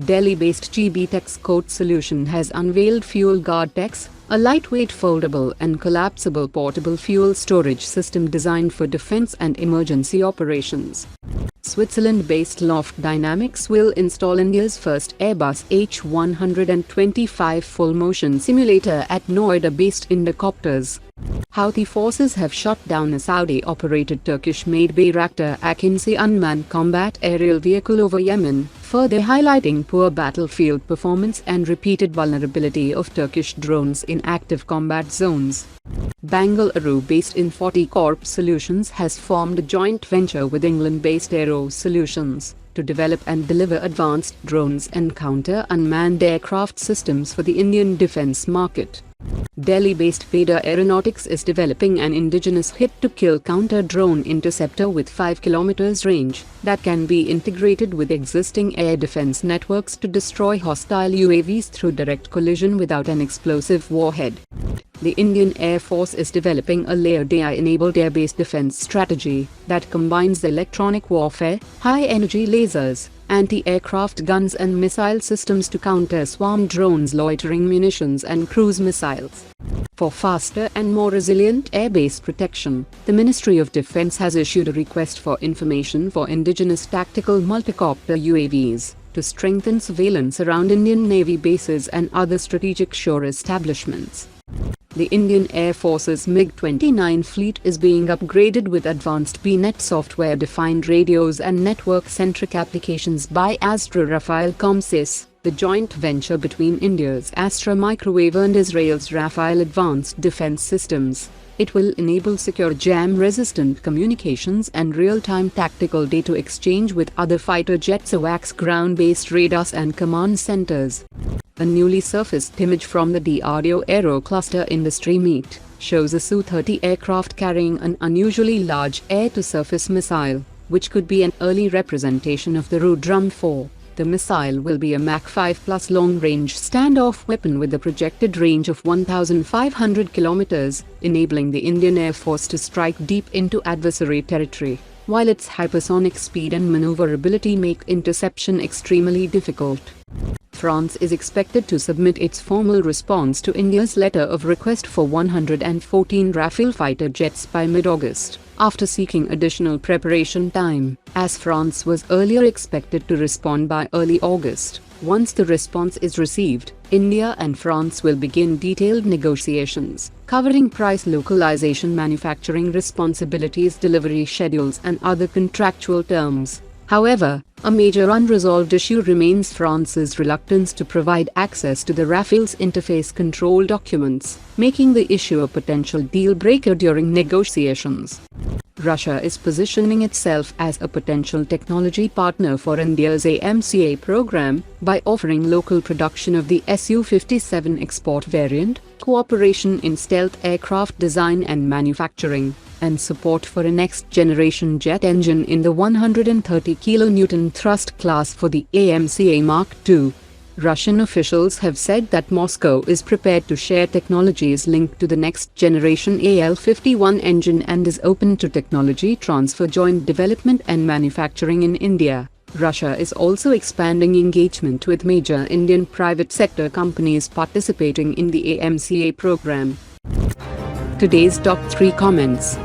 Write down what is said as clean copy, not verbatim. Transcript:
Delhi-based Texcoat solution has unveiled Fuel GuardTex, a lightweight foldable and collapsible portable fuel storage system designed for defense and emergency operations. Switzerland-based Loft Dynamics will install India's first Airbus H125 full-motion simulator at Noida-based Infortecorp. Houthi forces have shot down a Saudi-operated Turkish-made Bayraktar Akinci unmanned combat aerial vehicle over Yemen, further highlighting poor battlefield performance and repeated vulnerability of Turkish drones in active combat zones. Bangalore-based Infortecorp Solutions has formed a joint venture with England-based AeroSolutions to develop and deliver advanced drones and counter-unmanned aircraft systems for the Indian defense market. Delhi-based VEDA Aeronautics is developing an indigenous hit-to-kill counter-drone interceptor with 5 km range that can be integrated with existing air defense networks to destroy hostile UAVs through direct collision without an explosive warhead. The Indian Air Force is developing a layered AI-enabled air-based defense strategy that combines electronic warfare, high-energy lasers, anti-aircraft guns and missile systems to counter swarm drones, loitering munitions and cruise missiles. For faster and more resilient air-based protection, the Ministry of Defense has issued a request for information for indigenous tactical multicopter UAVs to strengthen surveillance around Indian Navy bases and other strategic shore establishments. The Indian Air Force's MiG-29 fleet is being upgraded with advanced BNet software-defined radios and network-centric applications by Astra Rafale Comsys, the joint venture between India's Astra Microwave and Israel's Rafale Advanced Defense Systems. It will enable secure jam-resistant communications and real-time tactical data exchange with other fighter jets, AWACS ground-based radars and command centers. A newly surfaced image from the DRDO Aero Cluster Industry Meet shows a Su-30 aircraft carrying an unusually large air-to-surface missile, which could be an early representation of the Rudram-4. The missile will be a Mach 5+ long-range standoff weapon with a projected range of 1,500 kilometers, enabling the Indian Air Force to strike deep into adversary territory, while its hypersonic speed and maneuverability make interception extremely difficult. France is expected to submit its formal response to India's letter of request for 114 Rafale fighter jets by mid-August, after seeking additional preparation time, as France was earlier expected to respond by early August. Once the response is received, India and France will begin detailed negotiations, covering price, localization, manufacturing responsibilities, delivery schedules, and other contractual terms. However, a major unresolved issue remains France's reluctance to provide access to the Rafale's interface control documents, making the issue a potential deal-breaker during negotiations. Russia is positioning itself as a potential technology partner for India's AMCA program by offering local production of the Su-57 export variant, cooperation in stealth aircraft design and manufacturing, and support for a next-generation jet engine in the 130 kN thrust class for the AMCA Mark II. Russian officials have said that Moscow is prepared to share technologies linked to the next-generation AL-51 engine and is open to technology transfer, joint development and manufacturing in India. Russia is also expanding engagement with major Indian private sector companies participating in the AMCA program. Today's top 3 comments.